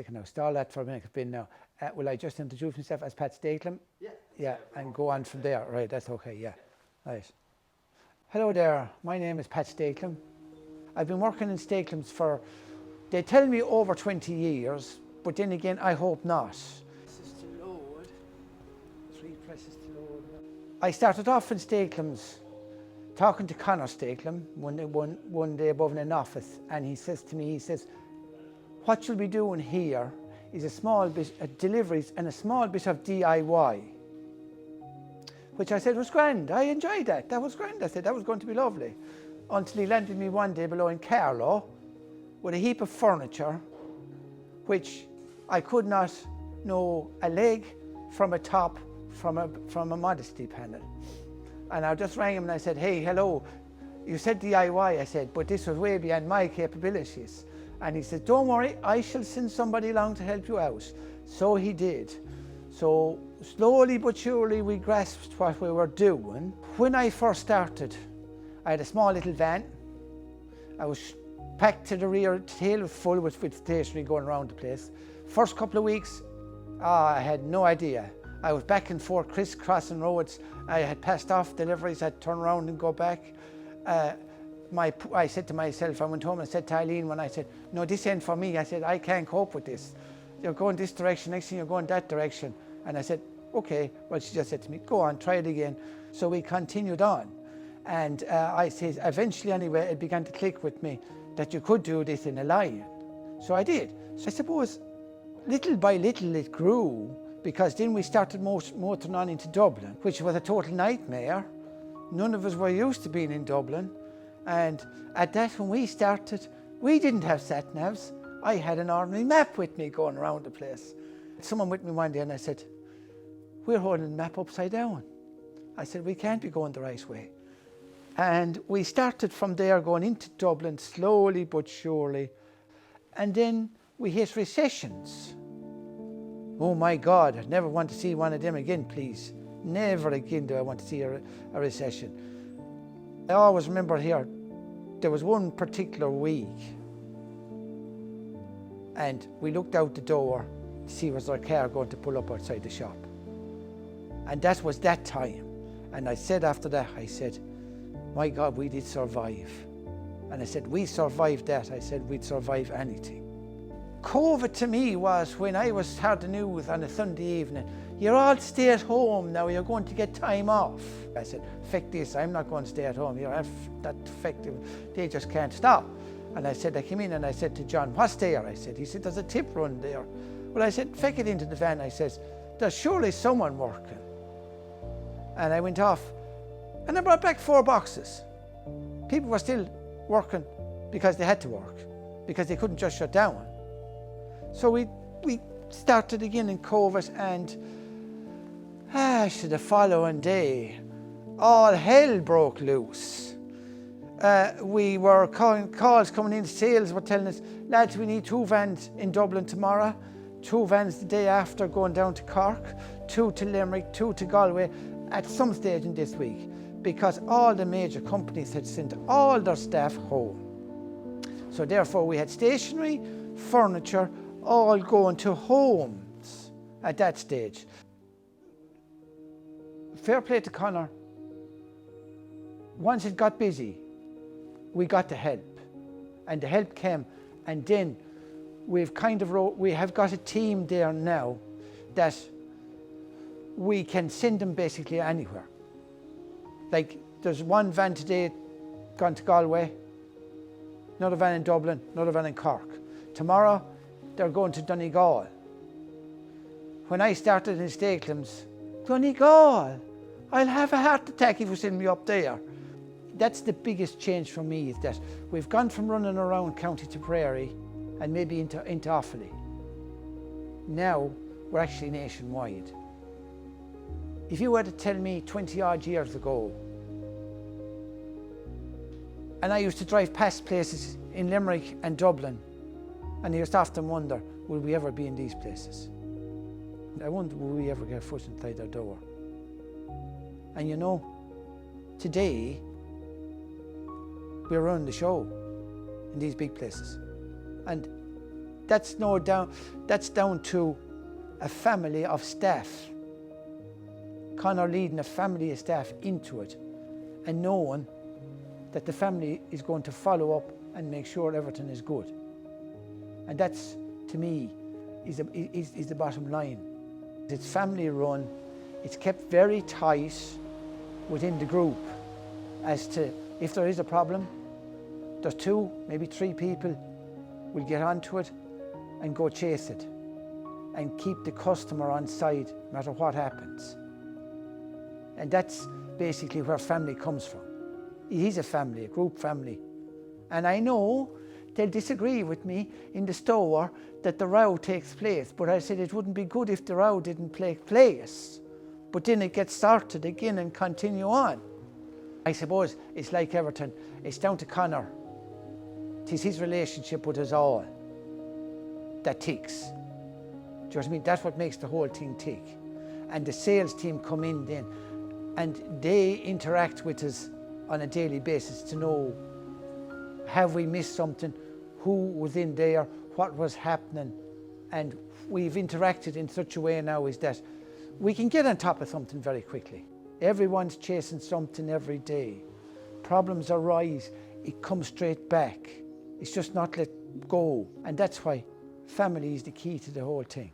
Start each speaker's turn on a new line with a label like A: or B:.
A: I can now stall that for a minute. Now, will I just introduce myself as Pat Stakelum?
B: Yeah.
A: Yeah, and go on from there. Right, that's okay, yeah. Right. Hello there, my name is Pat Stakelum. I've been working in Stakelums for, they tell me over 20 years, but then again, I hope not. Presses to load. 3 presses to load. I started off in Stakelums talking to Connor Stakelum one day above in an office, and he says to me, he says, what you'll be doing here is a small bit of deliveries and a small bit of DIY. Which I said was grand. I enjoyed that. That was grand. I said that was going to be lovely. Until he landed me one day below in Carlow with a heap of furniture, which I could not know a leg from a top from a modesty panel. And I just rang him and I said, hey, hello, you said DIY, I said, but this was way beyond my capabilities. And he said, don't worry, I shall send somebody along to help you out. So he did. So slowly but surely we grasped what we were doing. When I first started, I had a small little van. I was packed to the rear, tail was full with stationery going around the place. First couple of weeks, I had no idea. I was back and forth, crisscrossing roads. I had passed off deliveries, I'd turn around and go back. I said to myself, I went home and I said to Eileen when I said, no, this ain't for me. I said, I can't cope with this. You're going this direction, next thing you're going that direction. And I said, okay. Well, she just said to me, go on, try it again. So we continued on. And I said, eventually anyway, it began to click with me that you could do this in a line. So I did. So I suppose little by little it grew, because then we started motoring on into Dublin, which was a total nightmare. None of us were used to being in Dublin. And at that, when we started, we didn't have sat-navs. I had an ordinary map with me going around the place. Someone with me one day and I said, we're holding the map upside down. I said, we can't be going the right way. And we started from there going into Dublin slowly but surely. And then we hit recessions. Oh my God, I never want to see one of them again, please. Never again do I want to see a recession. I always remember here, there was one particular week and we looked out the door to see was there a car going to pull up outside the shop. And that was that time. And I said after that, I said, my God, we did survive. And I said, we survived that. I said, we'd survive anything. COVID to me was when I was heard the news on a Sunday evening, you're all stay at home now, you're going to get time off. I said, feck this, I'm not going to stay at home. You're that effective, they just can't stop. And I said, I came in and I said to John, what's there? I said, he said, there's a tip run there. Well, I said, feck it into the van. I says, there's surely someone working. And I went off and I brought back 4 boxes. People were still working because they had to work, because they couldn't just shut down. So we started again in COVID, and the following day, all hell broke loose. We were calls coming in, sales were telling us, lads, we need 2 vans in Dublin tomorrow, 2 vans the day after going down to Cork, 2 to Limerick, 2 to Galway at some stage in this week, because all the major companies had sent all their staff home. So therefore we had stationery, furniture, all going to homes at that stage. Fair play to Connor. Once it got busy, we got the help, and the help came, and then we have got a team there now that we can send them basically anywhere. Like there's 1 van today gone to Galway, another van in Dublin, another van in Cork. Tomorrow they're going to Donegal. When I started in Stakelums, Donegal, I'll have a heart attack if you send me up there. That's the biggest change for me, is that we've gone from running around County Tipperary and maybe into Offaly. Now we're actually nationwide. If you were to tell me 20 odd years ago, and I used to drive past places in Limerick and Dublin, and I used to often wonder, will we ever be in these places? I wonder, will we ever get a foot inside their door? And you know, today, we're running the show in these big places. And That's down to a family of staff. Connor leading a family of staff into it and knowing that the family is going to follow up and make sure everything is good. And that's, to me, is the bottom line. It's family run, it's kept very tight within the group as to if there is a problem, there's 2, maybe 3 people will get onto it and go chase it and keep the customer on side no matter what happens. And that's basically where family comes from. It is a family, a group family. And I know they'll disagree with me in the store that the row takes place, but I said it wouldn't be good if the row didn't take place. But then it gets started again and continue on. I suppose it's like everything. It's down to Connor. It's his relationship with us all that ticks. Do you know what I mean? That's what makes the whole thing tick. And the sales team come in then and they interact with us on a daily basis to know, have we missed something, who was in there, what was happening. And we've interacted in such a way now is that we can get on top of something very quickly. Everyone's chasing something every day. Problems arise, it comes straight back. It's just not let go. And that's why family is the key to the whole thing.